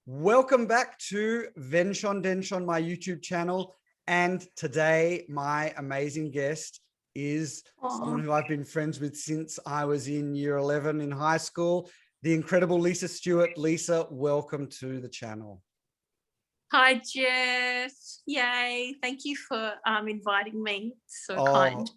Welcome back to Venshon Denshon, my YouTube channel. And today, my amazing guest is someone who I've been friends with since I was in year 11 in high school, the incredible Lisa Stewart. Lisa, welcome to the channel. Hi, Jess. Yay. Thank you for inviting me. So kind.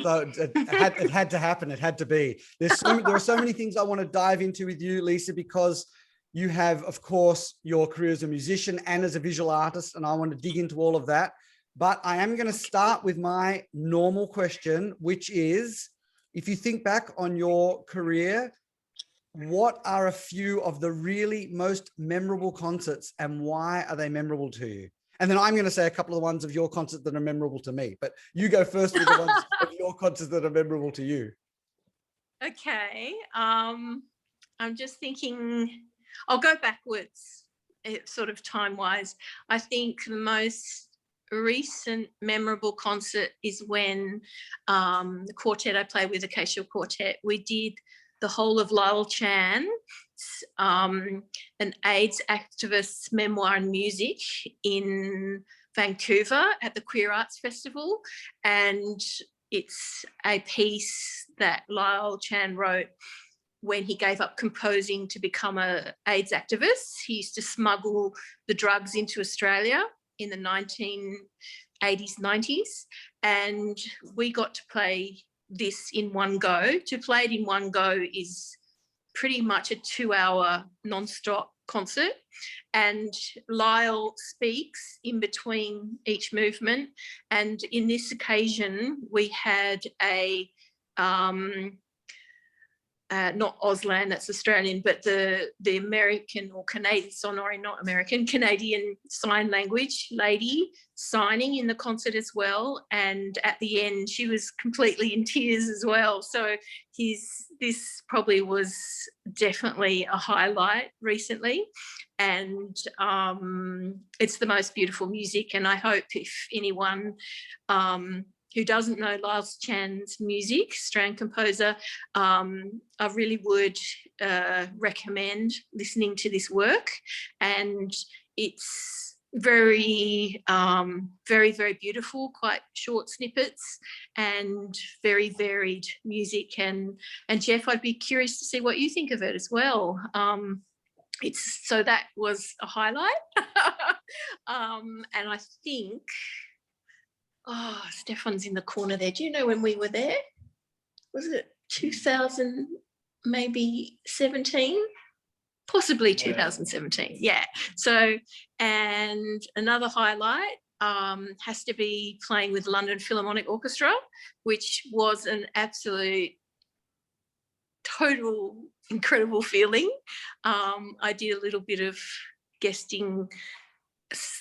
So it had to happen. It had to be. There are so many things I want to dive into with you, Lisa, because you have, of course, your career as a musician and as a visual artist, and I want to dig into all of that. But I am going to start with my normal question, which is, if you think back on your career, what are a few of the really most memorable concerts and why are they memorable to you? And then I'm going to say a couple of the ones of your concerts that are memorable to me, but you go first with the ones of your concerts that are memorable to you. Okay. I'm just thinking, I'll go backwards, sort of time-wise. I think the most recent memorable concert is when the quartet I play with, Acacia Quartet, we did the whole of Lyle Chan, an AIDS activist's memoir and music in Vancouver at the Queer Arts Festival. And it's a piece that Lyle Chan wrote when he gave up composing to become an AIDS activist. He used to smuggle the drugs into Australia in the 1980s, 90s. And we got to play this in one go. To play it in one go is pretty much a 2-hour non-stop concert. And Lyle speaks in between each movement. And in this occasion, we had a not Auslan, that's Australian, but the American or Canadian, sorry, not American, Canadian sign language lady signing in the concert as well. And at the end, she was completely in tears as well. So this probably was definitely a highlight recently. And it's the most beautiful music. And I hope if anyone who doesn't know Lyle Chan's music, Australian composer, I really would recommend listening to this work. And it's very, very, very beautiful, quite short snippets and very varied music. And Jeff, I'd be curious to see what you think of it as well. So that was a highlight. And I think, oh, Stefan's in the corner there. Do you know when we were there? Was it 2000, maybe 17? Possibly 2017, yeah. So, and another highlight has to be playing with London Philharmonic Orchestra, which was an absolute total incredible feeling. I did a little bit of guesting,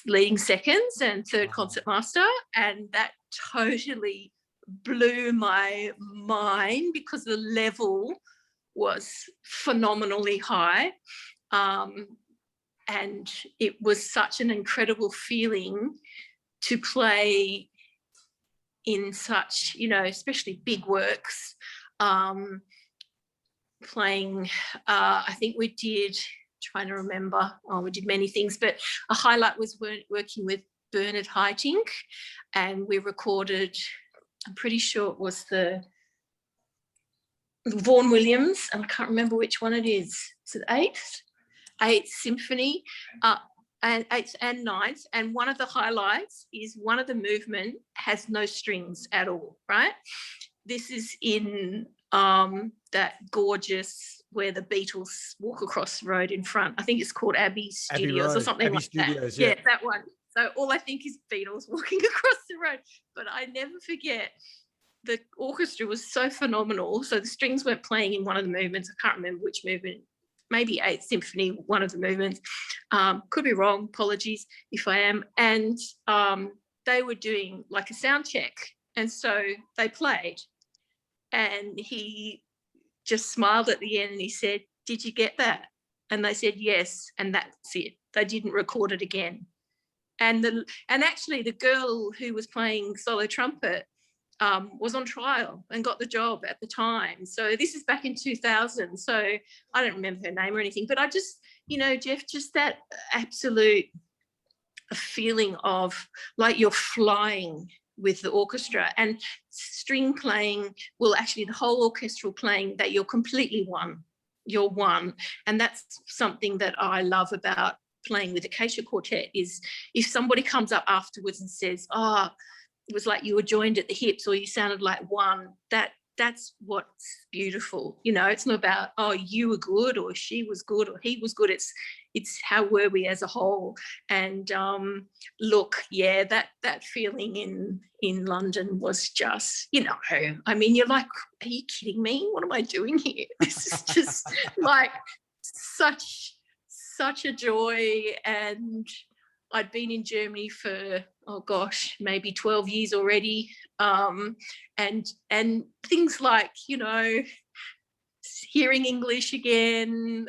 leading seconds and third concertmaster, and that totally blew my mind because the level was phenomenally high, and it was such an incredible feeling to play in such, you know, especially big works. Playing, I think we did, trying to remember, we did many things, but a highlight was working with Bernard Haitink, and we recorded, I'm pretty sure it was the Vaughan Williams, and I can't remember which one it is. Is it Eighth Symphony, and 8th and 9th, and one of the highlights is one of the movement has no strings at all, right? This is in that gorgeous where the Beatles walk across the road in front. I think it's called Abbey Studios or something like that. Yeah, that one. So all I think is Beatles walking across the road. But I never forget, the orchestra was so phenomenal. So the strings weren't playing in one of the movements. I can't remember which movement. Maybe 8th Symphony, one of the movements. Could be wrong. Apologies if I am. And they were doing like a sound check. And so they played. And he just smiled at the end and he said, "Did you get that?" And they said, "Yes." And that's it. They didn't record it again. And actually the girl who was playing solo trumpet was on trial and got the job at the time. So this is back in 2000. So I don't remember her name or anything, but I just, you know, Jeff, just that absolute feeling of like you're flying with the orchestra, and string playing, well, actually the whole orchestral playing, that you're completely one. You're one. And that's something that I love about playing with Acacia Quartet, is if somebody comes up afterwards and says, oh, it was like you were joined at the hips, or you sounded like one, that's what's beautiful. You know, it's not about, oh, you were good, or she was good, or he was good. It's how were we as a whole. And look, yeah, that feeling in London was just, you know, I mean, you're like, are you kidding me? What am I doing here? This is just like such a joy. And I'd been in Germany for, oh gosh, maybe 12 years already. And things like, you know, hearing English again,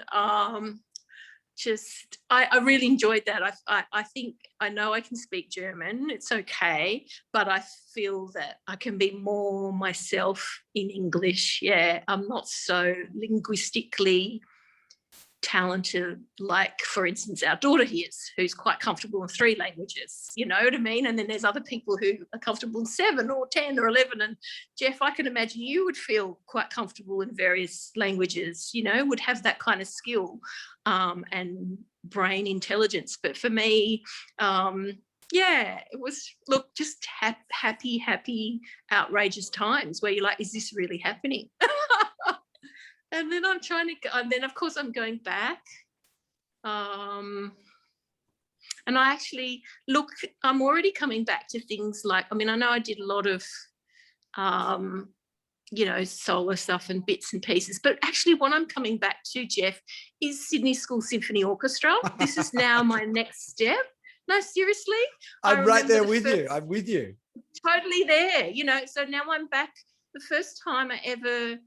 just, I really enjoyed that. I think, I know I can speak German, it's okay, but I feel that I can be more myself in English. Yeah, I'm not so linguistically talented, like, for instance, our daughter is, who's quite comfortable in 3 languages, you know what I mean? And then there's other people who are comfortable in 7 or 10 or 11. And Jeff, I can imagine you would feel quite comfortable in various languages, you know, would have that kind of skill and brain intelligence. But for me, yeah, it was, look, just happy, outrageous times where you're like, is this really happening? And then I'm trying to, and then of course I'm going back. And I actually, look, I'm already coming back to things like, I mean, I know I did a lot of, you know, solo stuff and bits and pieces, but actually what I'm coming back to, Jeff, is Sydney Schools Symphony Orchestra. This is now my next step. No, seriously. I'm right there with you. I'm with you. Totally there, you know, so now I'm back. The first time I ever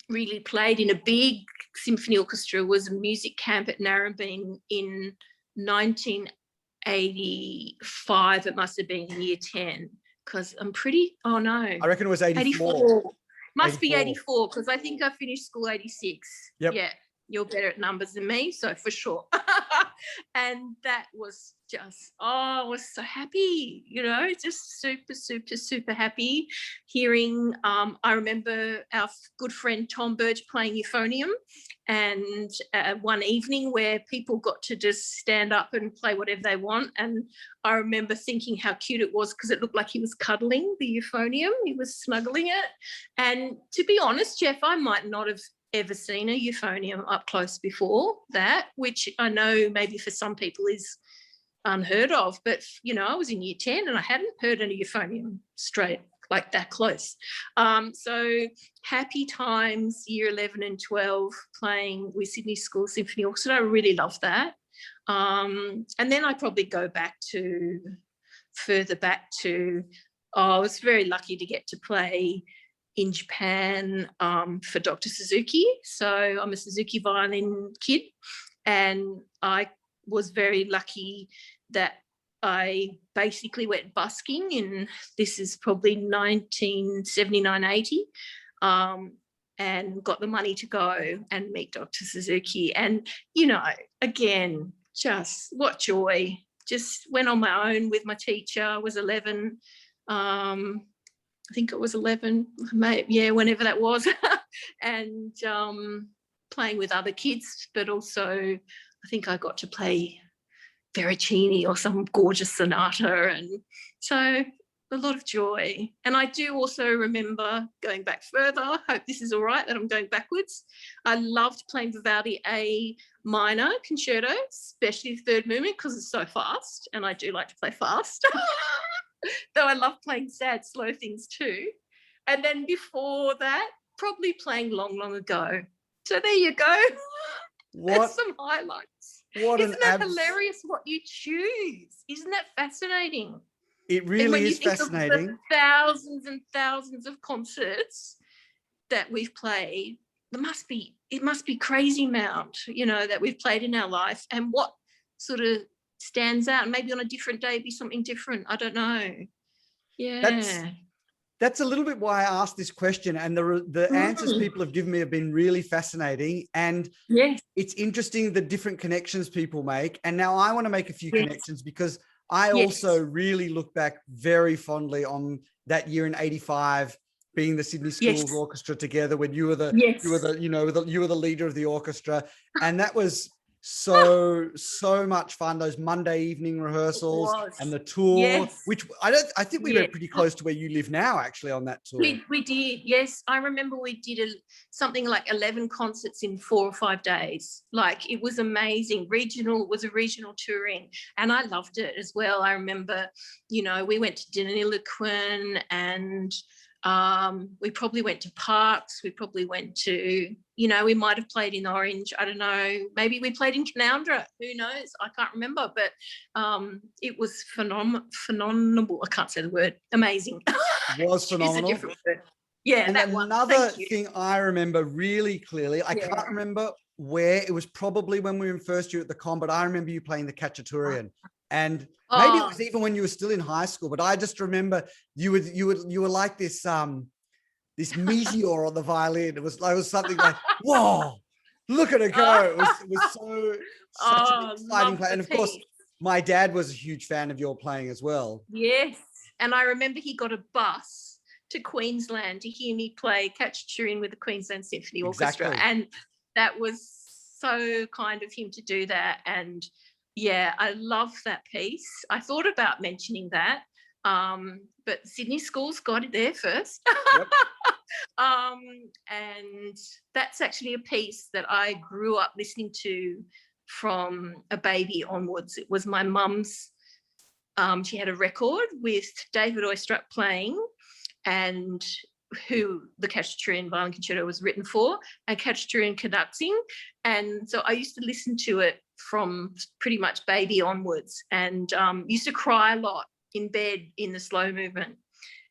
really played in a big symphony orchestra was a music camp at Narrabeen in 1985. It must have been in year 10, because I'm pretty, oh no. I reckon it was 84. Must 84. Be 84, because I think I finished school 86. Yep. Yeah, you're better at numbers than me, so for sure. And that was just, oh, I was so happy, you know, just super happy hearing. I remember our good friend Tom Birch playing euphonium, and one evening where people got to just stand up and play whatever they want. And I remember thinking how cute it was, because it looked like he was cuddling the euphonium, he was snuggling it. And to be honest, Jeff, I might not have ever seen a euphonium up close before that, which I know maybe for some people is unheard of, but you know, I was in year 10 and I hadn't heard a euphonium straight like that close. So happy times, year 11 and 12, playing with Sydney Schools Symphony Orchestra. I really love that. And then I probably go back to, further back to, I was very lucky to get to play in Japan for Dr. Suzuki. So I'm a Suzuki violin kid, and I was very lucky that I basically went busking in, this is probably 1979-80, and got the money to go and meet Dr. Suzuki. And, you know, again, just what joy. Just went on my own with my teacher. I was 11. I think it was 11, yeah, whenever that was. And playing with other kids, but also I think I got to play Veracini or some gorgeous sonata, and so a lot of joy. And I do also remember going back further, I hope this is all right that I'm going backwards, I loved playing Vivaldi A minor concerto, especially the third movement, because it's so fast, and I do like to play fast. Though I love playing sad, slow things too. And then before that, probably playing long ago. So there you go. There's some highlights. Isn't that hilarious what you choose? Isn't that fascinating? It really is fascinating. The thousands and thousands of concerts that we've played, it must be crazy amount, you know, that we've played in our life, and what sort of stands out. Maybe on a different day be something different. I don't know. Yeah. that's a little bit why I asked this question, and the answers people have given me have been really fascinating. And Yes. it's interesting the different connections people make. And now I want to make a few Yes. connections, because I Yes. also really look back very fondly on that year in '85, being the Sydney Schools Yes. Orchestra together, when you were the Yes. you were the you were the leader of the orchestra, and that was so much fun. Those Monday evening rehearsals and the tour, Yes. which I think we Yes. went pretty close to where you live now, actually, on that tour. We did, yes. I remember we did something like 11 concerts in 4 or 5 days. Like, it was amazing. It was a regional touring, and I loved it as well. I remember, we went to Dyslexia, and we probably went to Parks. We probably went to, we might have played in Orange. I don't know. Maybe we played in Canowindra. Who knows? I can't remember. But it was phenomenal. I can't say the word. Amazing. Was phenomenal. It's a different word. Yeah, and that another one. thing I remember really clearly, I can't remember where, it was probably when we were in first year at the con, but I remember you playing the Khachaturian. And maybe it was even when you were still in high school, but I just remember you were like this this meteor on the violin. It was something like, whoa, look at it go. It was such an exciting play. And of course, my dad was a huge fan of your playing as well. Yes. And I remember he got a bus to Queensland to hear me play Khachaturian with the Queensland Symphony Orchestra. Exactly. And that was so kind of him to do that. And yeah, I love that piece. I thought about mentioning that, but Sydney Schools got it there first. Yep. And that's actually a piece that I grew up listening to from a baby onwards. It was my mum's. She had a record with David Oistrakh playing, and who the Khachaturian violin concerto was written for, and Khachaturian conducting. And so I used to listen to it from pretty much baby onwards, and used to cry a lot in bed in the slow movement.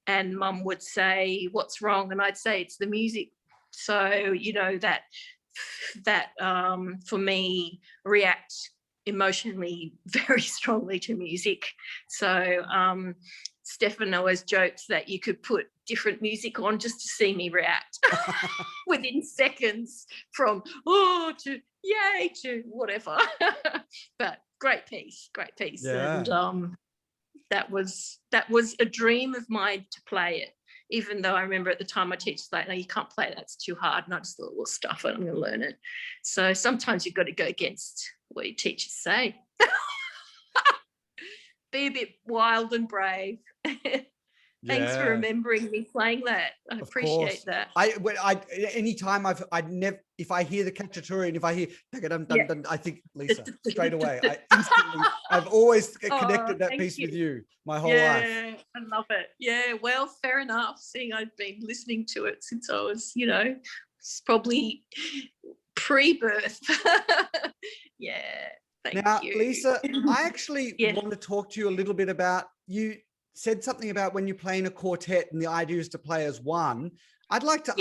And Mum would say, "What's wrong?" And I'd say, "It's the music." So, that for me, react emotionally very strongly to music. So Stefan always jokes that you could put different music on just to see me react within seconds, from to yay to whatever. But great piece. Yeah. And that was a dream of mine to play it, even though I remember at the time my teacher's like, "No, you can't play that, it's too hard." And I just thought, "Well, stuff it, I'm going to learn it." So sometimes you've got to go against what your teachers say. Be a bit wild and brave. Thanks for remembering me playing that. I appreciate that. Anytime if I hear the Khachaturian, if I hear I think Lisa straight away. I've always connected that piece with you my whole life. Yeah, I love it. Yeah, well, fair enough. Seeing I've been listening to it since I was, it's probably pre-birth. Yeah. Thank you. Lisa, I actually want to talk to you a little bit about, you said something about when you play in a quartet and the idea is to play as one. I'd like to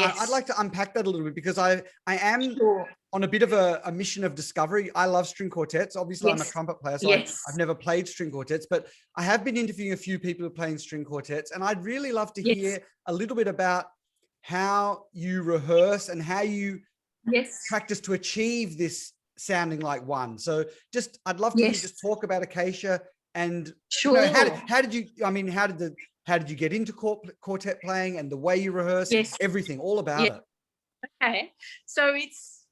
unpack that a little bit, because I am on a bit of a mission of discovery. I love string quartets. Obviously, I'm a trumpet player, so I've never played string quartets, but I have been interviewing a few people who are playing string quartets, and I'd really love to hear a little bit about how you rehearse and how you practice to achieve this sounding like one. So I'd love to hear you just talk about Acacia, and how did you get into quartet playing, and the way you rehearse, everything, all about it. Okay, so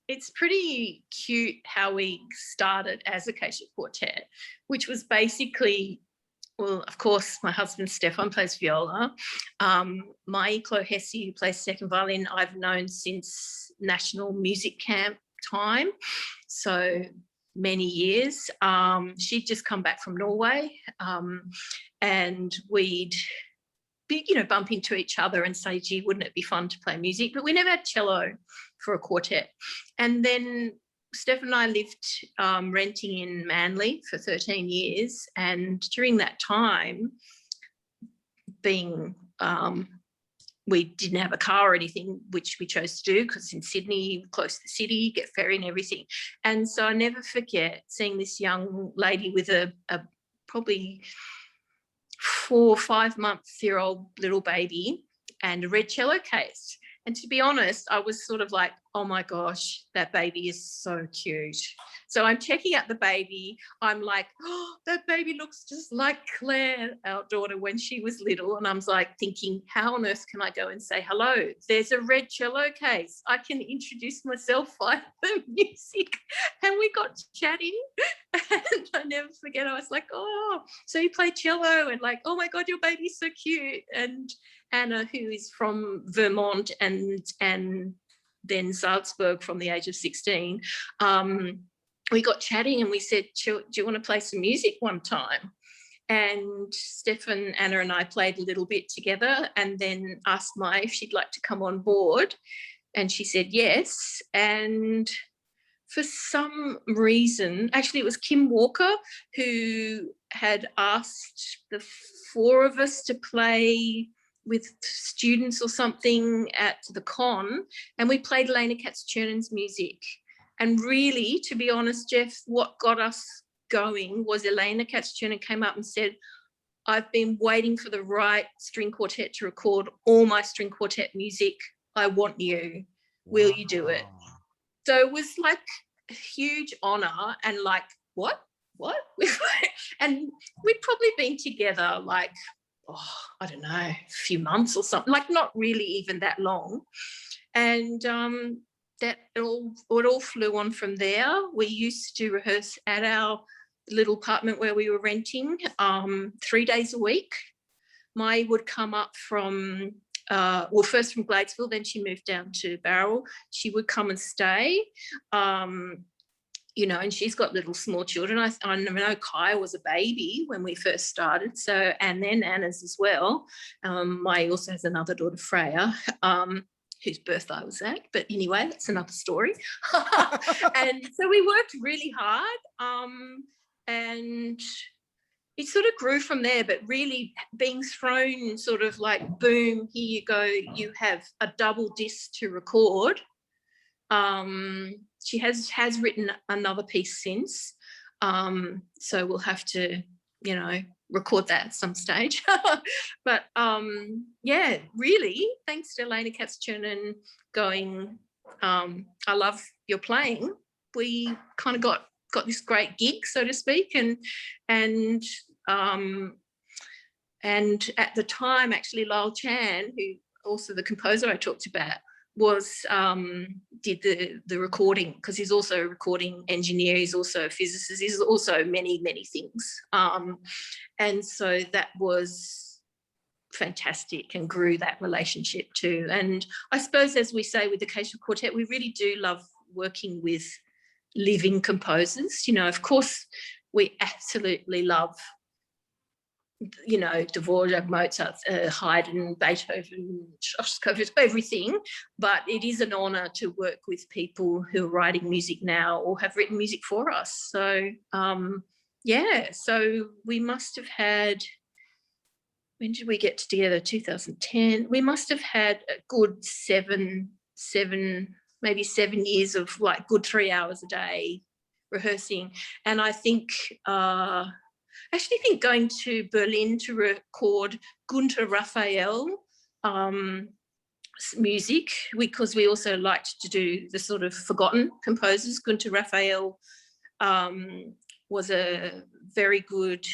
it's pretty cute how we started as Acacia Quartet, which was basically, well, of course, my husband Stefan plays viola. My Chloe Hesse, who plays second violin, I've known since National Music Camp time, so many years. She'd just come back from Norway, and we'd bump into each other and say, "Gee, wouldn't it be fun to play music?" But we never had cello for a quartet. And then Steph and I lived renting in Manly for 13 years, and during that time, being we didn't have a car or anything, which we chose to do because in Sydney, close to the city, get ferry and everything. And so I never forget seeing this young lady with a probably 4 or 5 months-year-old little baby and a red cello case. And to be honest, I was sort of like, oh my gosh, that baby is so cute. So I'm checking out the baby. I'm like, oh, that baby looks just like Claire, our daughter, when she was little. And I'm like thinking, how on earth can I go and say hello? There's a red cello case. I can introduce myself via the music. And we got chatting. And I never forget, I was like, oh, so you play cello? And like, oh my God, your baby's so cute. And Anna, who is from Vermont and then Salzburg from the age of 16, we got chatting and we said, do you want to play some music one time? And Stefan, Anna and I played a little bit together and then asked Mai if she'd like to come on board. And she said yes. And for some reason, actually it was Kim Walker who had asked the four of us to play with students or something at the con, and we played Elena Kats-Chernin's music. And really, to be honest, Jeff, what got us going was Elena Kats-Chernin came up and said, I've been waiting for the right string quartet to record all my string quartet music. I want you. Will you do it? So it was like a huge honor and like, what? And we'd probably been together like, I don't know, a few months or something, like not really even that long. And that it all flew on from there. We used to rehearse at our little apartment where we were renting 3 days a week. Mai would come up from, first from Gladesville, then she moved down to Barrel. She would come and stay. And she's got little small children. I know Kai was a baby when we first started, so, and then Anna's as well. Mai also has another daughter, Freya, whose birthday I was at, but anyway, that's another story. And so we worked really hard, and it sort of grew from there, but really being thrown sort of like, boom, here you go, you have a double disc to record. She has written another piece since, so we'll have to, record that at some stage. But yeah, really, thanks to Elena Kats-Chernin going, I love your playing, we kind of got this great gig, so to speak, and at the time, actually, Lyle Chan, who also the composer I talked about, did the recording, because he's also a recording engineer, he's also a physicist, he's also many things, and so that was fantastic and grew that relationship too. And I suppose, as we say with the Acacia Quartet, we really do love working with living composers. Of course we absolutely love Dvorak, Mozart, Haydn, Beethoven, Shostakovich, everything. But it is an honour to work with people who are writing music now or have written music for us. So, so we must have had, when did we get together? 2010. We must have had a good maybe 7 years of like good 3 hours a day rehearsing. And I think... I actually think going to Berlin to record Gunter, Raphael music, because we also liked to do the sort of forgotten composers. Gunter Raphael was a very good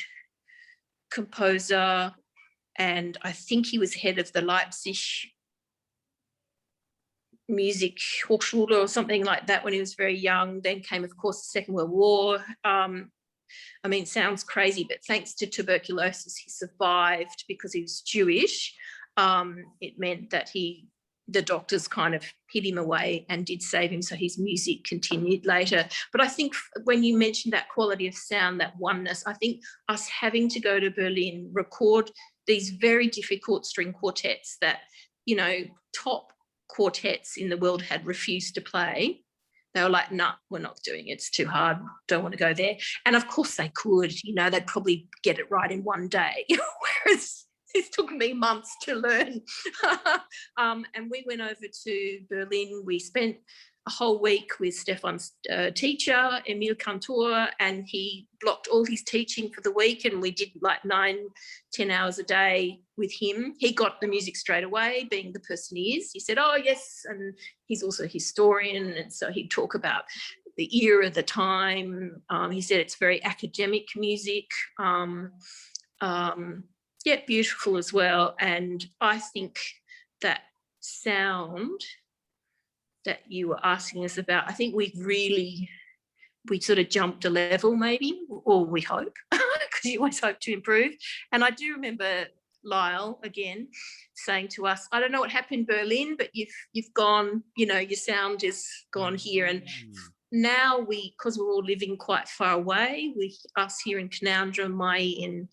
composer, and I think he was head of the Leipzig Music Hochschule or something like that when he was very young. Then came, of course, the Second World War. It sounds crazy, but thanks to tuberculosis, he survived because he was Jewish. It meant that the doctors kind of hid him away and did save him, so his music continued later. But I think when you mentioned that quality of sound, that oneness, I think us having to go to Berlin, record these very difficult string quartets that, top quartets in the world had refused to play. They were like, nah, we're not doing it. It's too hard. Don't want to go there. And of course they could, they'd probably get it right in one day, whereas it took me months to learn. And we went over to Berlin. We spent a whole week with Stefan's teacher, Emil Cantor, and he blocked all his teaching for the week, and we did like 9-10 hours a day with him. He got the music straight away, being the person he is. He said, oh, yes, and he's also a historian, and so he'd talk about the era, the time. He said it's very academic music. Yeah, beautiful as well. And I think that sound that you were asking us about, I think we sort of jumped a level maybe, or we hope, because you always hope to improve. And I do remember Lyle again saying to us, I don't know what happened in Berlin, but you've gone, you know, your sound has gone here. And now because we're all living quite far away, us here in Canowindra, Mai in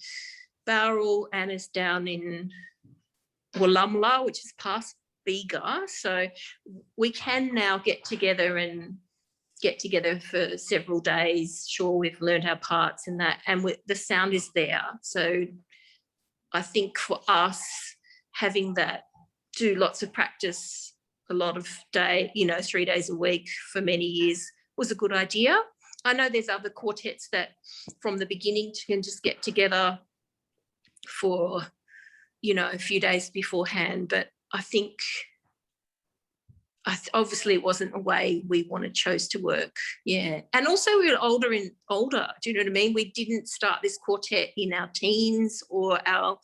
Bowral, Anna's down in Wallumbilla, which is past Bega, so we can now get together for several days. Sure, we've learned our parts in that, and the sound is there. So I think for us, having that, do lots of practice, a lot of 3 days a week for many years was a good idea. I know there's other quartets that from the beginning can just get together for, a few days beforehand, but I think obviously it wasn't a way we chose to work. Yeah. And also we were older. Do you know what I mean? We didn't start this quartet in our teens or our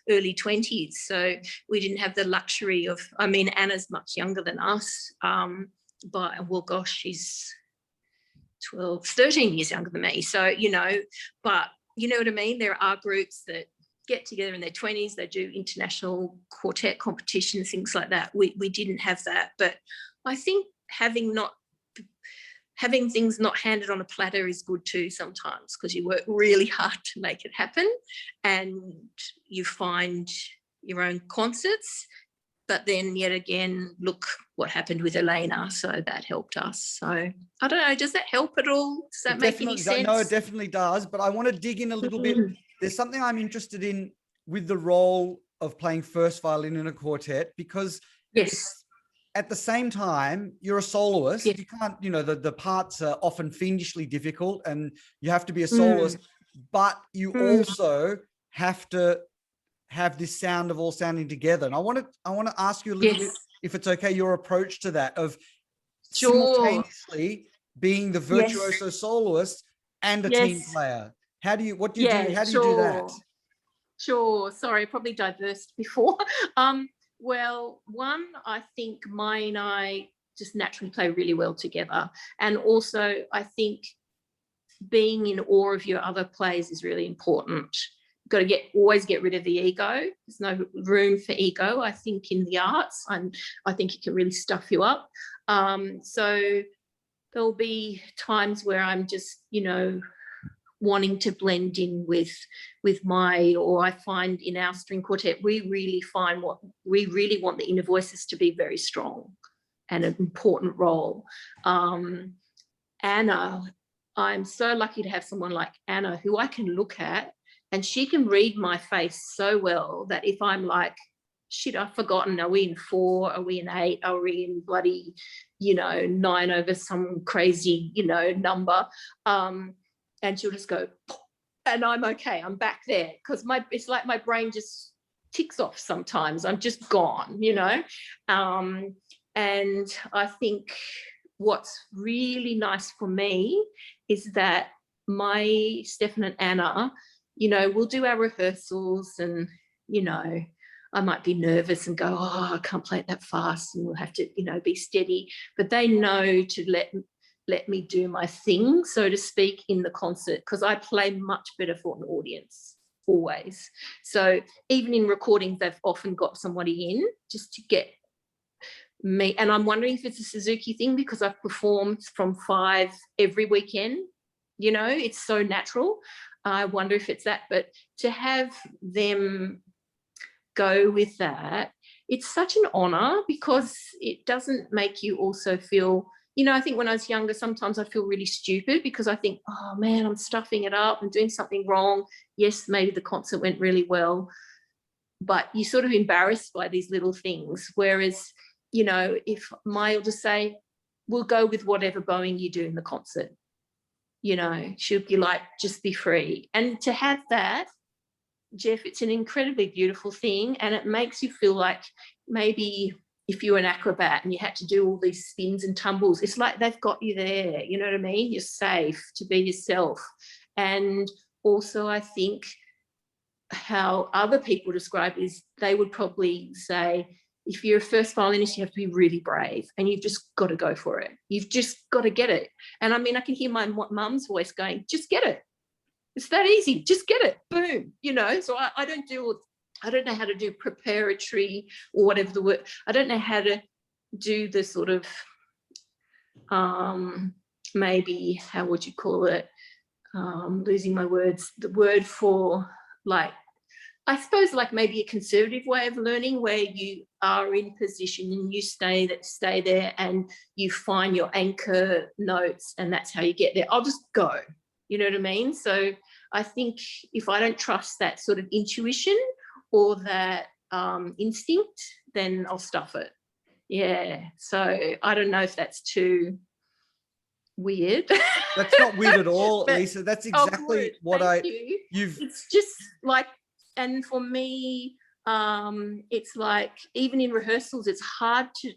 early 20s. So we didn't have the luxury of, Anna's much younger than us. She's 13 years younger than me. So, but you know what I mean? There are groups that get together in their 20s, they do international quartet competitions, things like that. We didn't have that, but I think having things not handed on a platter is good too sometimes, because you work really hard to make it happen and you find your own concerts. But then yet again, look what happened with Elena, so that helped us. So I don't know, does that help at all? Does that make any sense? No, it definitely does, but I want to dig in a little bit. There's something I'm interested in with the role of playing first violin in a quartet, because yes, at the same time, you're a soloist. Yes. You can't, the parts are often fiendishly difficult and you have to be a soloist, but you also have to have this sound of all sounding together. And I want to ask you a little bit, if it's okay, your approach to that of simultaneously being the virtuoso soloist and a team player. How do you do that? Sure. Sorry, I probably diversed before. Well, one, I think Mai and I just naturally play really well together. And also, I think being in awe of your other players is really important. You've got to always get rid of the ego. There's no room for ego, I think, in the arts. And I think it can really stuff you up. So there'll be times where I'm just, wanting to blend in with or I find in our string quartet, we really want the inner voices to be very strong and an important role. Anna, I'm so lucky to have someone like Anna who I can look at and she can read my face so well that if I'm like, shit, I've forgotten, are we in 4, are we in 8, are we in bloody, 9 over some crazy, number, and she'll just go, and I'm okay, I'm back there, because it's like my brain just ticks off sometimes. I'm just gone, and I think what's really nice for me is that my Stefan and Anna, we'll do our rehearsals and, I might be nervous and go, oh, I can't play it that fast, and we'll have to, be steady. But they know to let me do my thing, so to speak, in the concert, because I play much better for an audience, always. So even in recordings, they've often got somebody in just to get me. And I'm wondering if it's a Suzuki thing, because I've performed from 5 every weekend. It's so natural. I wonder if it's that. But to have them go with that, it's such an honor, because it doesn't make you also feel, I think when I was younger, sometimes I feel really stupid because I think, oh man, I'm stuffing it up, I'm doing something wrong. Yes, maybe the concert went really well, but you're sort of embarrassed by these little things. Whereas, if Mai will just say, will go with whatever bowing you do in the concert. You know, she'll be like, just be free. And to have that, Jeff, it's an incredibly beautiful thing, and it makes you feel like maybe if you're an acrobat and you had to do all these spins and tumbles, it's like they've got you there, you know what I mean? You're safe to be yourself. And also I think how other people describe it is they would probably say, if you're a first violinist, you have to be really brave and you've just got to go for it. You've just got to get it. And I mean, I can hear my mum's voice going, just get it. It's that easy. Just get it. Boom. You know, so I don't know how to do preparatory or whatever the word. I don't know how to do the sort of maybe, how would you call it? Losing my words. The word for, like, I suppose like maybe a conservative way of learning, where you are in position and you stay there and you find your anchor notes and that's how you get there. I'll just go, you know what I mean? So I think if I don't trust that sort of intuition or that instinct, then I'll stuff it. Yeah. So I don't know if that's too weird. That's not weird at all, But, Lisa. That's exactly what you've. It's just like, and for me, it's like even in rehearsals, it's hard to,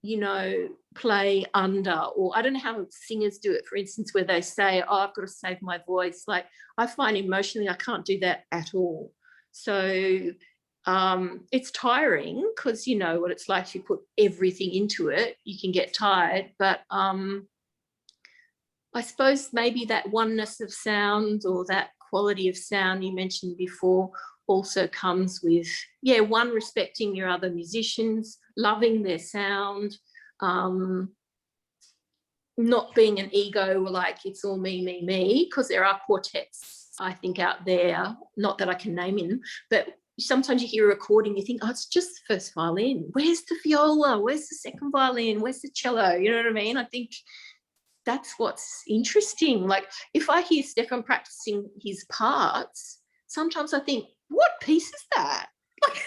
you know, play under, or I don't know how singers do it, for instance, where they say, oh, I've got to save my voice. Like, I find emotionally I can't do that at all. So it's tiring, because you know what it's like. If you put everything into it, you can get tired. But I suppose maybe that oneness of sound, or that quality of sound you mentioned before, also comes with, yeah, one, respecting your other musicians, loving their sound, not being an ego, like it's all me, because there are quartets, I think, out there, not that I can name them, but sometimes you hear a recording, you think, oh, it's just the first violin. Where's the viola? Where's the second violin? Where's the cello? You know what I mean? I think that's what's interesting. Like, if I hear Stefan practicing his parts, sometimes I think, what piece is that? Like,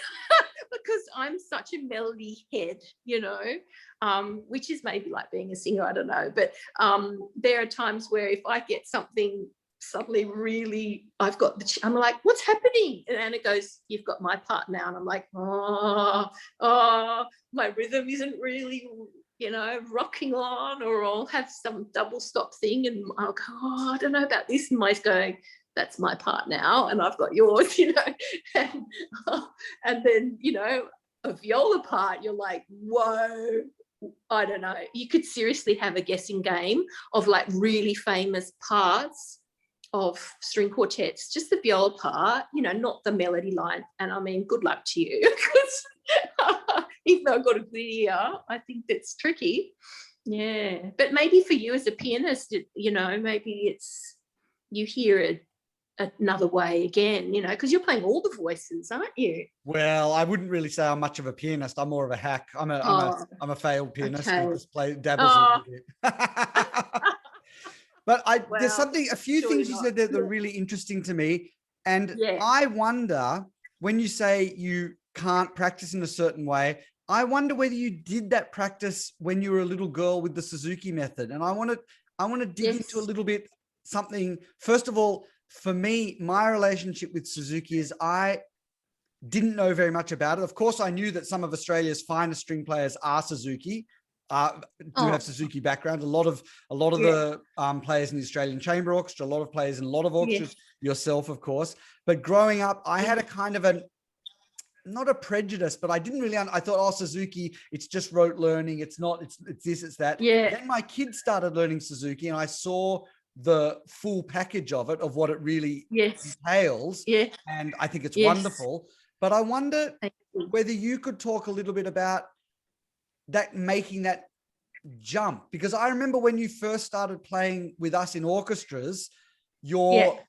because I'm such a melody head, you know, which is maybe like being a singer, I don't know. But there are times where if I get something suddenly really, I'm like, what's happening? And it goes, you've got my part now. And I'm like, oh, my rhythm isn't really, you know, rocking on, or I'll have some double stop thing and I'll go, oh, I don't know about this. And Mai's going, that's my part now, and I've got yours, you know. And then, you know, a viola part, you're like, whoa, I don't know. You could seriously have a guessing game of like really famous parts of string quartets, just the viola part, you know, not the melody line. And I mean, good luck to you, because even though I've got a good ear, I think that's tricky. Yeah. But maybe for you as a pianist, you know, maybe it's, you hear it another way again, you know, because you're playing all the voices, aren't you? Well, I wouldn't really say I'm much of a pianist. I'm more of a hack. I'm a failed pianist who just dabbles a little bit. But there's a few things you said that are really interesting to me. And I wonder, when you say you can't practice in a certain way, I wonder whether you did that practice when you were a little girl with the Suzuki method. And I want to dig into a little bit something. First of all, for me, my relationship with Suzuki is I didn't know very much about it. Of course, I knew that some of Australia's finest string players are Suzuki, have Suzuki background. A lot of the players in the Australian Chamber Orchestra, a lot of players in a lot of orchestras, yourself, of course. But growing up, I had a kind of not a prejudice, but I didn't really, I thought, oh, Suzuki, it's just rote learning. It's not, it's this, it's that. Yeah. Then my kids started learning Suzuki and I saw the full package of it, of what it really entails. Yeah. And I think it's wonderful. But I wonder whether you could talk a little bit about that, making that jump, because I remember when you first started playing with us in orchestras, your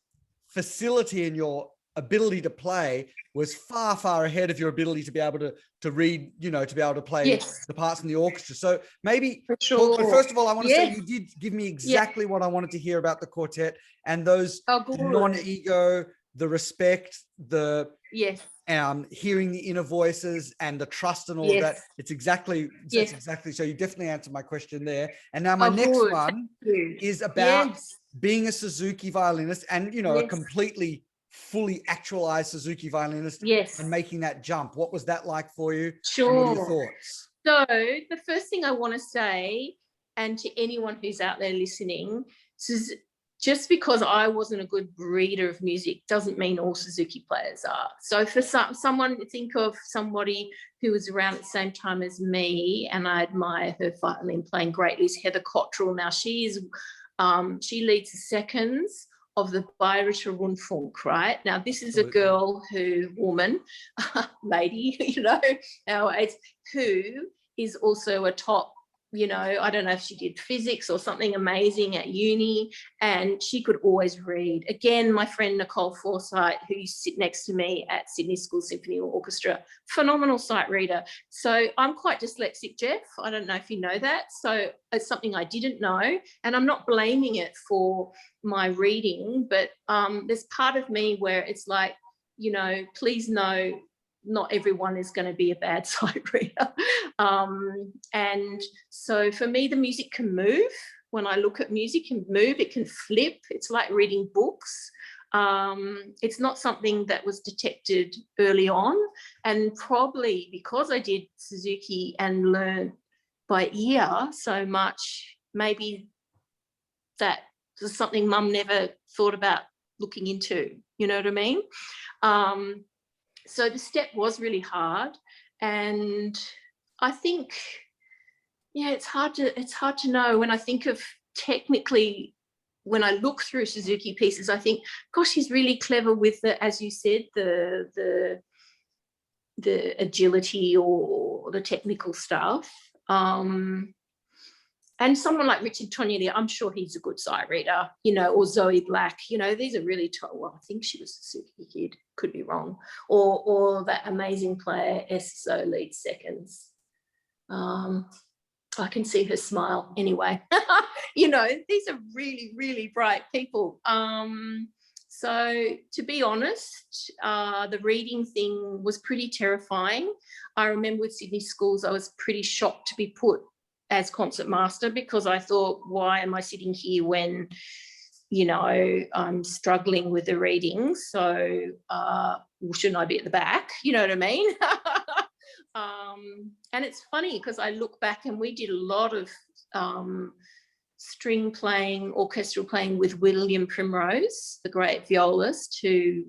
facility and your ability to play was far, far ahead of your ability to be able to read, you know, to be able to play the parts in the orchestra. So maybe, but first of all, I want to say you did give me exactly what I wanted to hear about the quartet, and those non-ego, the respect, the hearing the inner voices and the trust and all of that. It's exactly, Yes. exactly. So you definitely answered my question there. And now my Oh, next good. one Thank you. is about Yes. being a Suzuki violinist and, you know, a Yes. completely fully actualized Suzuki violinist Yes. and making that jump. What was that like for you? Sure. And what are your thoughts? So the first thing I want to say, and to anyone who's out there listening, just because I wasn't a good reader of music doesn't mean all Suzuki players are. So for someone to think of somebody who was around at the same time as me, and I admire her violin playing greatly, is Heather Cottrell. Now she leads the seconds of the Bayerische Rundfunk, right? Now this is a girl woman, lady, you know, nowadays, who is also a top, you know, I don't know if she did physics or something amazing at uni, and she could always read. Again, my friend Nicole Forsyth, who used to sit next to me at Sydney Schools Symphony Orchestra, phenomenal sight reader. So I'm quite dyslexic, Jeff. I don't know if you know that. So it's something I didn't know, and I'm not blaming it for my reading, but there's part of me where it's like, you know, please know, not everyone is going to be a bad sight reader. And so for me, the music can move. When I look at music, it can move, it can flip. It's like reading books. It's not something that was detected early on. And probably because I did Suzuki and learned by ear so much, maybe that was something Mum never thought about looking into. You know what I mean? So the step was really hard, and I think, yeah, it's hard to know. When I think of technically, when I look through Suzuki pieces, I think, gosh, he's really clever with the, as you said, the agility or the technical stuff. And someone like Richard Tognoli, I'm sure he's a good sight reader, you know, or Zoe Black, you know, these are really, well, I think she was a Suzuki kid, could be wrong, or that amazing player, SSO lead seconds. I can see her smile anyway. You know, these are really, really bright people. So to be honest, the reading thing was pretty terrifying. I remember with Sydney Schools, I was pretty shocked to be put as concert master, because I thought, why am I sitting here when, you know, I'm struggling with the reading? So shouldn't I be at the back? You know what I mean? And it's funny because I look back and we did a lot of string playing, orchestral playing with William Primrose, the great violist, who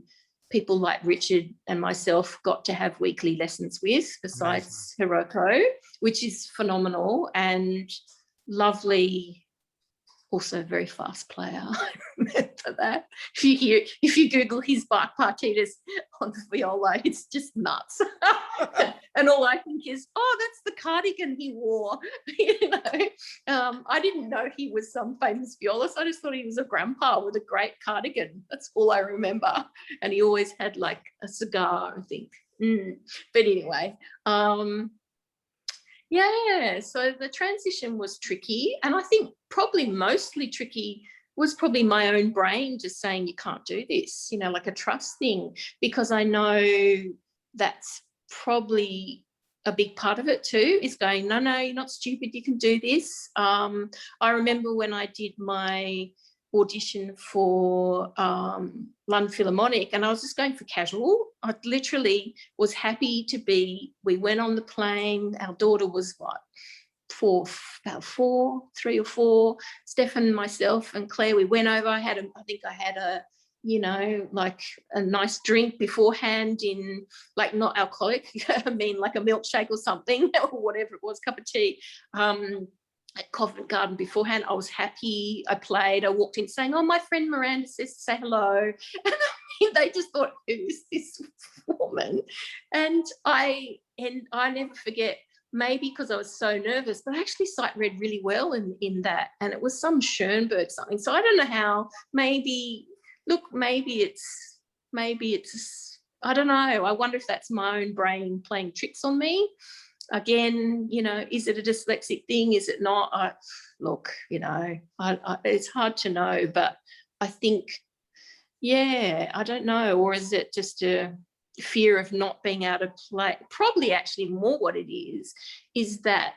people like Richard and myself got to have weekly lessons with, besides Hiroko, which is phenomenal and lovely. Also a very fast player. I remember that. If you Google his partitas on the viola, it's just nuts. And all I think is, oh, that's the cardigan he wore. You know, I didn't know he was some famous violist. I just thought he was a grandpa with a great cardigan. That's all I remember. And he always had like a cigar, I think. But anyway, yeah, so the transition was tricky, and I think probably mostly tricky was probably my own brain just saying, you can't do this, you know, like a trust thing, because I know that's probably a big part of it too, is going, no, you're not stupid, you can do this. I remember when I did my audition for London Philharmonic, and I was just going for casual. I literally was happy to be, we went on the plane, our daughter was what, about 3 or 4, Stefan, myself and Claire, we went over. I think I had a, you know, like a nice drink beforehand, in like not alcoholic, I mean like a milkshake or something, or whatever it was, cup of tea, at Covent Garden beforehand. I was happy. I played. I walked in saying, oh, my friend Miranda says to say hello. And they just thought, who's this woman? And I never forget, maybe because I was so nervous, but I actually sight read really well in that. And it was some Schoenberg something. So I don't know how, maybe it's, I don't know. I wonder if that's my own brain playing tricks on me. Again, you know, is it a dyslexic thing? Is it not? Look, you know, it's hard to know, but I think, yeah, I don't know. Or is it just a fear of not being able to play. Probably actually more what it is that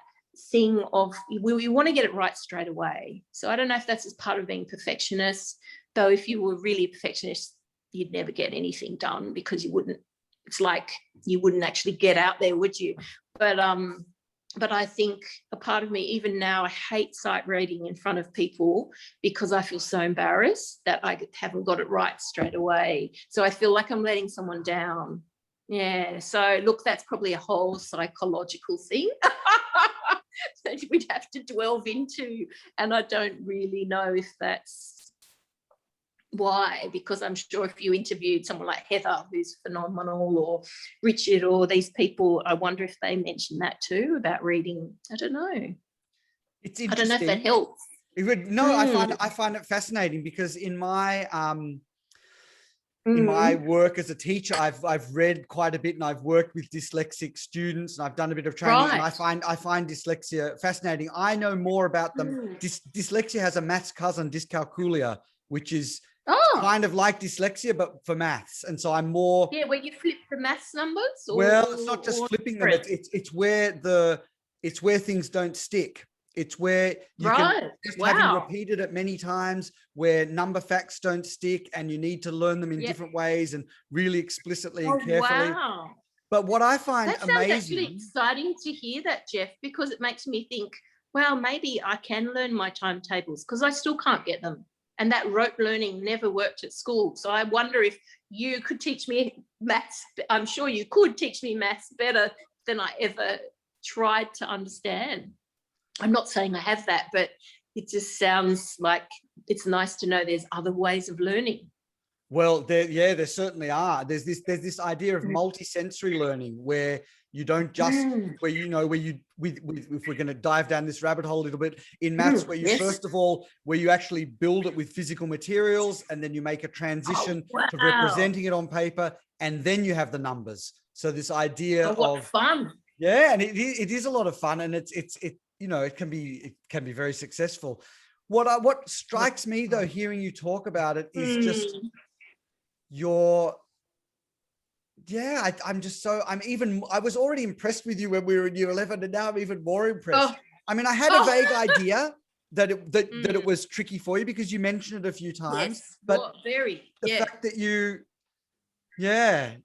thing of we want to get it right straight away. So I don't know if that's as part of being perfectionist, though if you were really a perfectionist, you'd never get anything done because you wouldn't, it's like you wouldn't actually get out there, would you? But I think a part of me, even now, I hate sight reading in front of people because I feel so embarrassed that I haven't got it right straight away. So I feel like I'm letting someone down. Yeah, so look, that's probably a whole psychological thing that we'd have to delve into. And I don't really know if that's why, because I'm sure if you interviewed someone like Heather, who's phenomenal, or Richard, or these people, I wonder if they mentioned that too about reading. I don't know. It's I don't know interesting. if that helps. It would, no, I find it fascinating because in my work as a teacher, I've read quite a bit, and I've worked with dyslexic students, and I've done a bit of training, and I find dyslexia fascinating. I know more about them. Dyslexia has a maths cousin, dyscalculia, which is kind of like dyslexia, but for maths. And so I'm more... Yeah, where you flip the maths numbers? Well, it's not just flipping them. It's where things don't stick. It's where you can just having repeated it many times, where number facts don't stick, and you need to learn them in different ways and really explicitly and carefully. Wow. But what I find that sounds actually exciting to hear that, Jeff, because it makes me think, well, maybe I can learn my timetables because I still can't get them. And that rote learning never worked at school. So I wonder if you could teach me maths. I'm sure you could teach me maths better than I ever tried to understand. I'm not saying I have that, but it just sounds like it's nice to know there's other ways of learning. Well, there certainly are. There's this idea of multisensory learning where you don't just if we're going to dive down this rabbit hole a little bit in maths, where you first of all, where you actually build it with physical materials, and then you make a transition to representing it on paper, and then you have the numbers. So this idea of fun. Yeah, and it is a lot of fun, and it can be very successful. What strikes me though, hearing you talk about it, is just I was already impressed with you when we were in year 11, and now I'm even more impressed. I mean, I had a vague idea that it was tricky for you because you mentioned it a few times, but the fact that you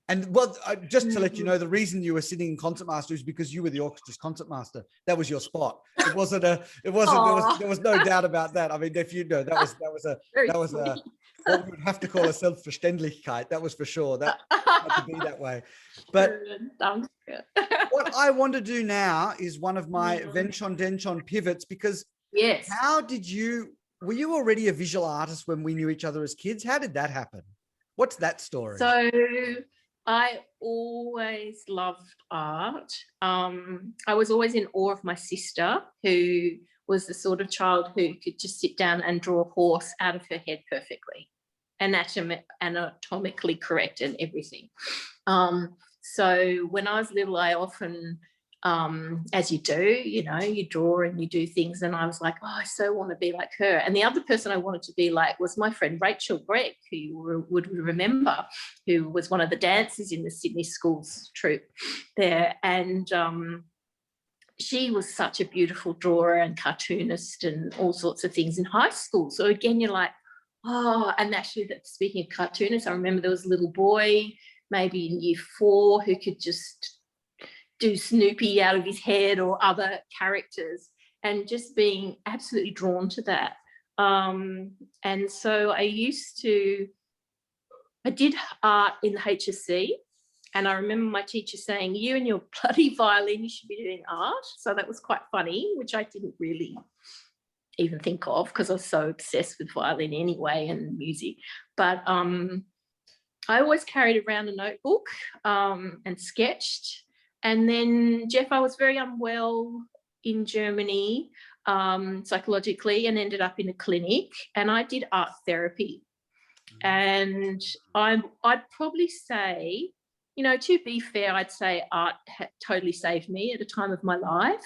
and well, just to let you know, the reason you were sitting in concertmaster is because you were the orchestra's concertmaster. That was your spot. There was no doubt about that. I mean, if you know, that was a what we would have to call a Selbstverständlichkeit. That was for sure. That had to be that way. But what I want to do now is one of my Venchon Denchon pivots, because were you already a visual artist when we knew each other as kids? How did that happen? What's that story? So I always loved art. I was always in awe of my sister, who was the sort of child who could just sit down and draw a horse out of her head perfectly, anatomically correct and everything. So when I was little, I often, as you do, you draw and you do things, and I was like, oh, I so want to be like her. And the other person I wanted to be like was my friend Rachel Gregg, who you would remember, who was one of the dancers in the Sydney Schools troupe there. And she was such a beautiful drawer and cartoonist and all sorts of things in high school. So again, you're like, oh, and actually, speaking of cartoonists, I remember there was a little boy, maybe in year 4, who could just do Snoopy out of his head or other characters, and just being absolutely drawn to that. And so I did art in the HSC, and I remember my teacher saying, you and your bloody violin, you should be doing art. So that was quite funny, which I didn't really even think of because I was so obsessed with violin anyway and music. But I always carried around a notebook and sketched. And then, Jeff, I was very unwell in Germany psychologically, and ended up in a clinic, and I did art therapy. And I'd probably say, to be fair, I'd say art totally saved me at a time of my life.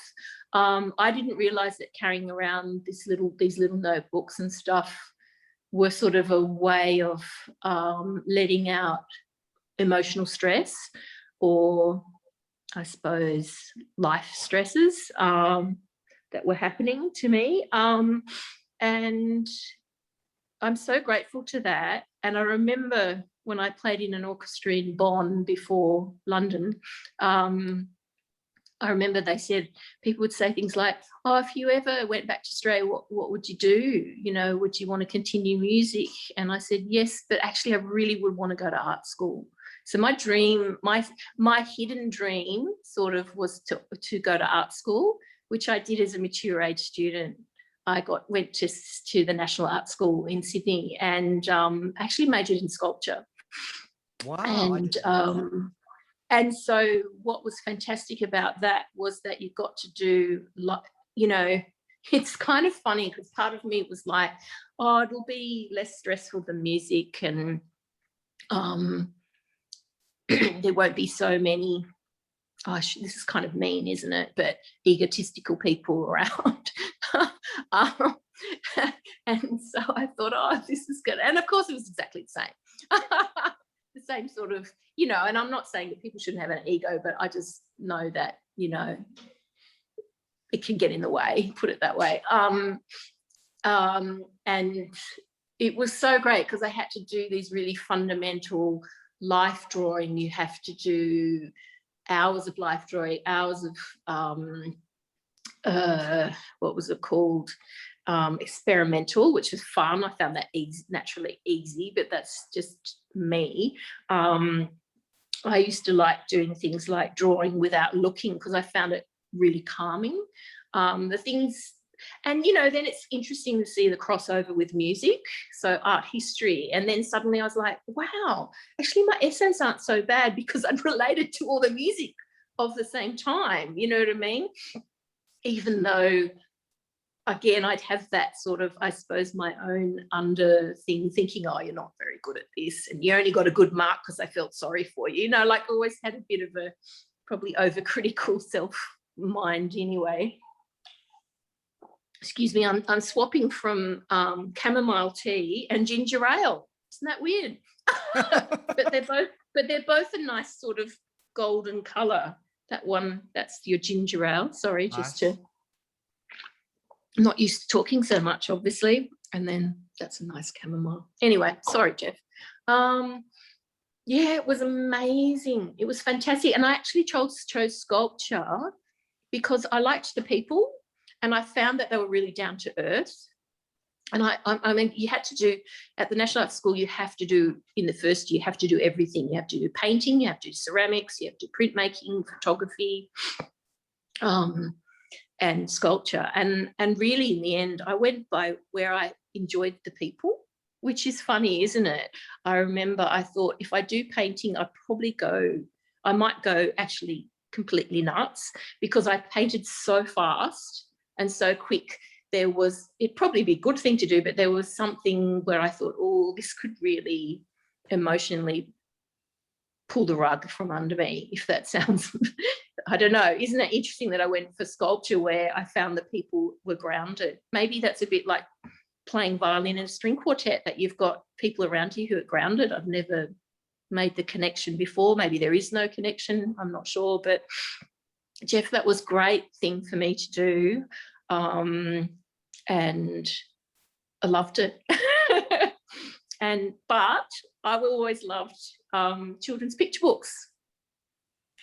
I didn't realise that carrying around these little notebooks and stuff were sort of a way of letting out emotional stress, or I suppose life stresses that were happening to me. And I'm so grateful to that. And I remember when I played in an orchestra in Bonn before London, I remember they said, people would say things like, oh, if you ever went back to Australia, what would you do? You know, would you want to continue music? And I said, yes, but actually I really would want to go to art school. So my dream, my hidden dream sort of was to go to art school, which I did as a mature age student. I went to the National Art School in Sydney and actually majored in sculpture. Wow. And so what was fantastic about that was that you got to do, you know, it's kind of funny because part of me was like, oh, it'll be less stressful than music, and there won't be so many, this is kind of mean, isn't it, but egotistical people around. And so I thought, oh, this is good. And of course it was exactly the same. The same sort of, you know, and I'm not saying that people shouldn't have an ego, but I just know that, you know, it can get in the way, put it that way. And it was so great because I had to do these really fundamental life drawing. You have to do hours of life drawing, hours of what was it called? Experimental, which was fun. I found that naturally easy, but that's just me. I used to like doing things like drawing without looking because I found it really calming. The things, and you know, then it's interesting to see the crossover with music, so art history, and then suddenly I was like, wow, actually my essays aren't so bad because I'd related to all the music of the same time, you know what I mean? Even though, again, I'd have that sort of, I suppose, my own under thing, thinking, oh, you're not very good at this and you only got a good mark because I felt sorry for you. You know, like always had a bit of a probably overcritical self-mind anyway. Excuse me, I'm swapping from chamomile tea and ginger ale. Isn't that weird? But they're both a nice sort of golden colour. That one, that's your ginger ale. Sorry, Nice. just to... I'm not used to talking so much, obviously, and then that's a nice chamomile. Anyway, sorry, Jeff. Yeah, it was amazing. It was fantastic, and I actually chose sculpture because I liked the people, and I found that they were really down to earth. And I mean, you had to do at the National Art School. You have to do in the first year. You have to do everything. You have to do painting. You have to do ceramics. You have to do printmaking, photography. And sculpture, and really in the end I went by where I enjoyed the people, which is funny, isn't it? I remember I thought if I do painting I might go actually completely nuts because I painted so fast and so quick. It'd probably be a good thing to do, but there was something where I thought, oh, this could really emotionally pull the rug from under me, if that sounds I don't know. Isn't it interesting that I went for sculpture where I found that people were grounded? Maybe that's a bit like playing violin in a string quartet, that you've got people around you who are grounded. I've never made the connection before. Maybe there is no connection. I'm not sure. But Jeff, that was a great thing for me to do. And I loved it. But I've always loved children's picture books.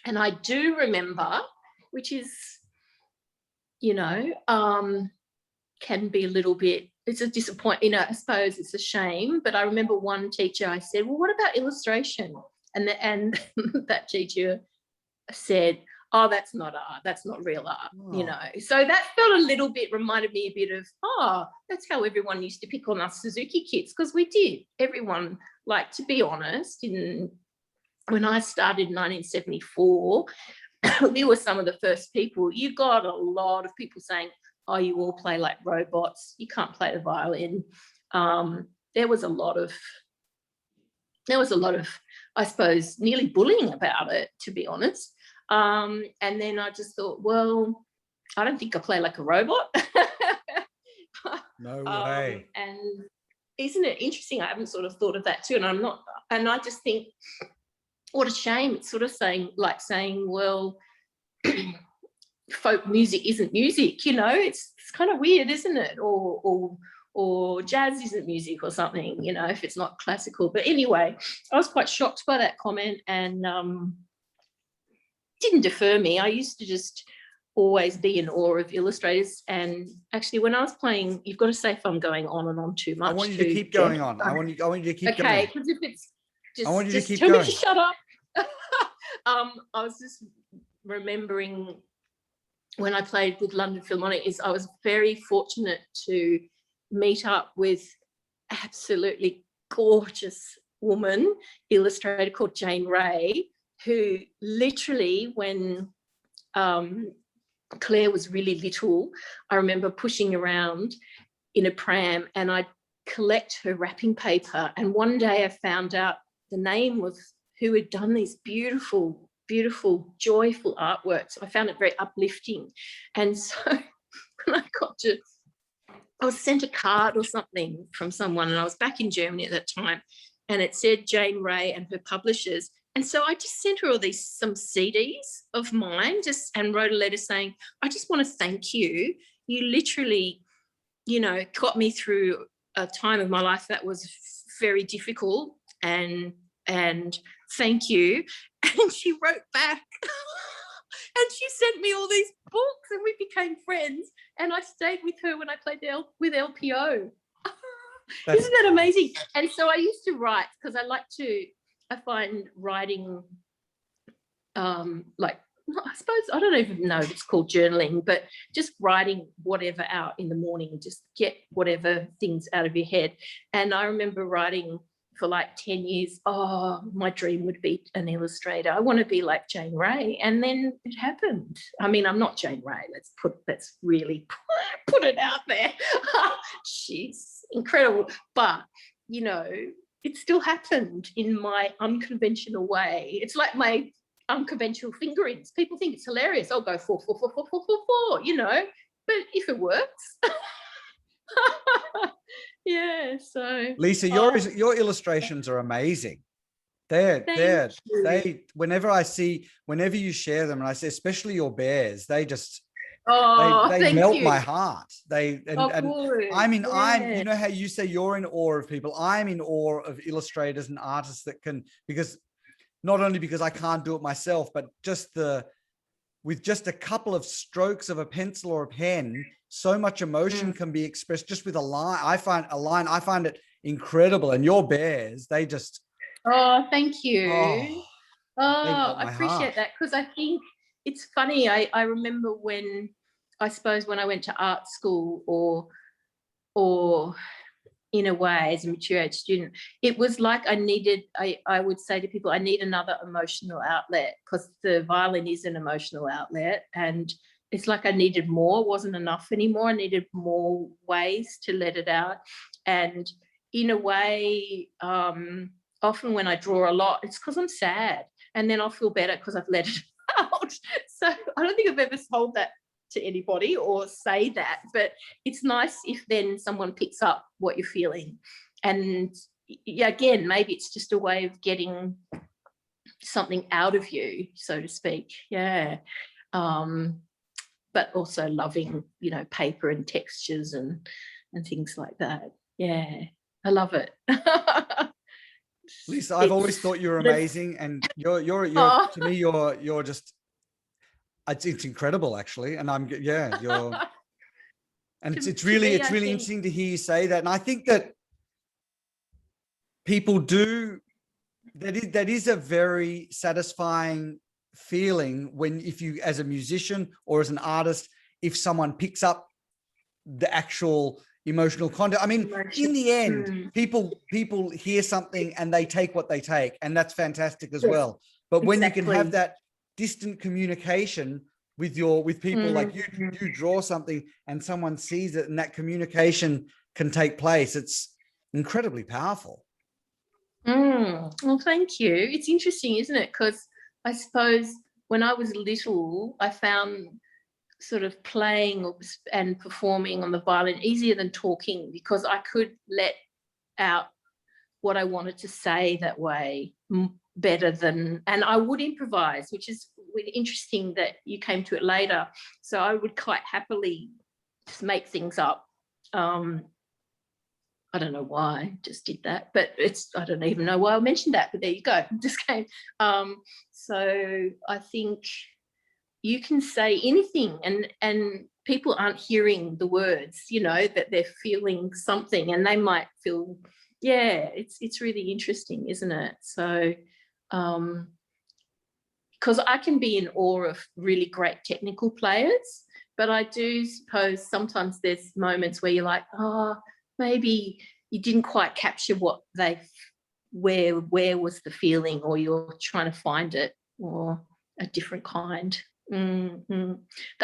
And I do remember, which is, you know, can be a little bit, it's a disappointment, you know, I suppose it's a shame, but I remember one teacher, I said, well, what about illustration? And that teacher said, oh, that's not art, that's not real art, you know. So that felt a little bit, reminded me a bit of, oh, that's how everyone used to pick on us Suzuki kids, because we did. Everyone, like, to be honest, when I started in 1974, we were some of the first people. You got a lot of people saying, oh, you all play like robots, you can't play the violin. There was a lot of, I suppose, nearly bullying about it, to be honest. And then I just thought, well, I don't think I play like a robot. No way. And isn't it interesting? I haven't sort of thought of that too. And I just think what a shame. It's sort of saying, well, folk music isn't music, you know. It's kind of weird, isn't it? Or jazz isn't music or something, you know, if it's not classical. But anyway, I was quite shocked by that comment, and didn't defer me. I used to just always be in awe of illustrators. And actually, when I was playing, you've got to say if I'm going on and on too much. I want you to keep going on. I want you to keep going. Okay, because if it's just, I want you to keep tell going. me to shut up. I was just remembering when I played with London Philharmonic, I was very fortunate to meet up with absolutely gorgeous woman illustrator called Jane Ray, who literally, when Claire was really little, I remember pushing around in a pram and I'd collect her wrapping paper, and one day I found out the name of who had done these beautiful, joyful artworks. I found it very uplifting. And so when I was sent a card or something from someone, and I was back in Germany at that time, and it said Jane Ray and her publishers. And so I just sent her some CDs of mine, and wrote a letter saying, I just want to thank you. You literally, you know, got me through a time of my life that was very difficult, and thank you. And she wrote back and she sent me all these books, and we became friends, and I stayed with her when I played with LPO. Isn't that amazing? And so I used to write, because I find writing I suppose, I don't even know if it's called journaling, but just writing whatever out in the morning, just get whatever things out of your head. And I remember writing for like 10 years, oh, my dream would be an illustrator. I want to be like Jane Ray. And then it happened. I mean, I'm not Jane Ray. Let's really put it out there. She's incredible. But, you know, it still happened in my unconventional way. It's like my unconventional fingerings. People think it's hilarious. I'll go 4, 4, 4, 4, 4, 4, 4, you know, but if it works. Yeah, so Lisa, your illustrations are amazing. They whenever you share them, and I say especially your bears, they just they melt my heart. I'm you know how you say you're in awe of people. I'm in awe of illustrators and artists that can, because not only because I can't do it myself, but with just a couple of strokes of a pencil or a pen, so much emotion can be expressed just with a line. I find it incredible. And your bears, they just. Oh, thank you. I appreciate that, because I think it's funny. I remember when I went to art school, or in a way as a mature age student, it was like I would say to people, I need another emotional outlet, because the violin is an emotional outlet, and it's like I needed more. It wasn't enough anymore. I needed more ways to let it out. And in a way, often when I draw a lot, it's because I'm sad, and then I'll feel better because I've let it out. So I don't think I've ever told that to anybody or say that, but it's nice if then someone picks up what you're feeling. And yeah, again, maybe it's just a way of getting something out of you, so to speak. Yeah. But also loving, you know, paper and textures and things like that. Yeah, I love it. Lisa, I've always thought you were amazing, and you're to me, you're just, it's incredible actually. And it's really interesting to hear you say that. And I think that people do, that is a very satisfying feeling if you, as a musician or as an artist, if someone picks up the actual emotional content. I mean, in the end, people hear something and they take what they take, and that's fantastic as well. But when you can have that distant communication with people, like you draw something and someone sees it, and that communication can take place, it's incredibly powerful. Well, thank you. It's interesting, isn't it? Because I suppose when I was little, I found sort of playing and performing on the violin easier than talking, because I could let out what I wanted to say that way better than, and I would improvise, which is really interesting that you came to it later. So I would quite happily just make things up. I don't know why I just did that, but I don't even know why I mentioned that, but there you go. Just came. So I think you can say anything, and people aren't hearing the words, you know, that they're feeling something, and they might feel, yeah, it's really interesting, isn't it? So, because I can be in awe of really great technical players, but I do suppose sometimes there's moments where you're like, oh, maybe you didn't quite capture what where was the feeling, or you're trying to find it, or a different kind. The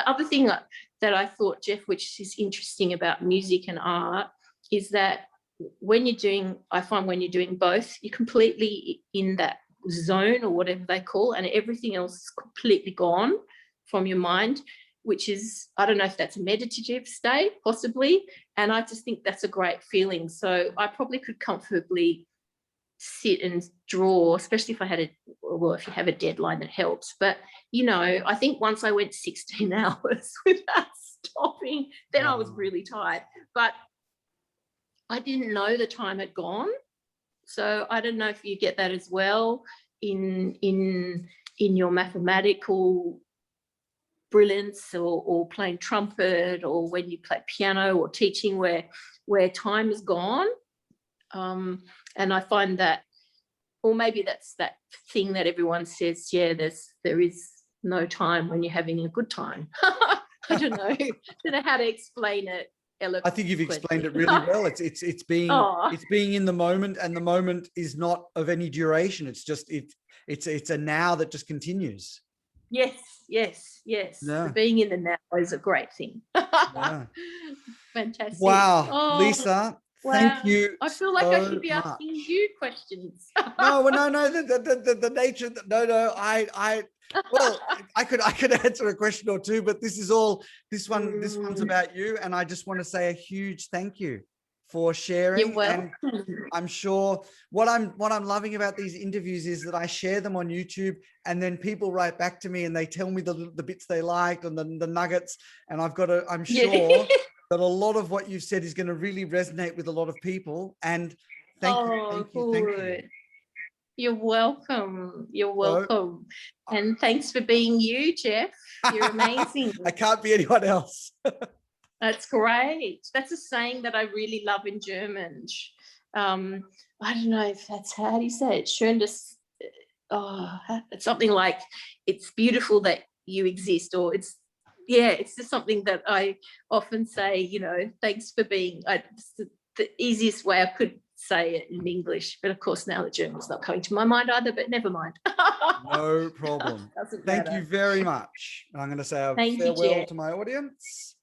other thing that I thought, Jeff, which is interesting about music and art, is that I find when you're doing both, you're completely in that zone, or whatever they call, and everything else is completely gone from your mind, which is, I don't know if that's a meditative state, possibly, and I just think that's a great feeling. So I probably could comfortably sit and draw, especially if I had if you have a deadline, that helps. But, you know, I think once I went 16 hours without stopping, then I was really tired. But I didn't know the time had gone. So I don't know if you get that as well in your mathematical brilliance, or playing trumpet, or when you play piano, or teaching, where time is gone. And I find that, or maybe that's that thing that everyone says, yeah, there is no time when you're having a good time. I don't know. I don't know how to explain it eloquently. I think you've explained it really well. It's being in the moment, and the moment is not of any duration. It's just it's a now that just continues. Yes. Yeah. Being in the now is a great thing. Yeah. Fantastic. Wow, Lisa, thank you. I feel like I should be asking you questions. No, the nature. No. Well, I could answer a question or two, but this one's about you, and I just want to say a huge thank you for sharing. You're welcome. And I'm sure what I'm loving about these interviews is that I share them on YouTube, and then people write back to me and they tell me the bits they liked and the nuggets, and I'm sure that a lot of what you've said is going to really resonate with a lot of people. And thank you. You're welcome. And thanks for being you, Jeff. You're amazing. I can't be anyone else. That's great. That's a saying that I really love in German. I don't know if that's, how do you say it? Schön, dass, it's something like, it's beautiful that you exist, or it's just something that I often say, you know, thanks for being, the easiest way I could say it in English, but of course now the German's not coming to my mind either, but never mind. No problem. Thank you very much. I'm going to say a farewell to my audience.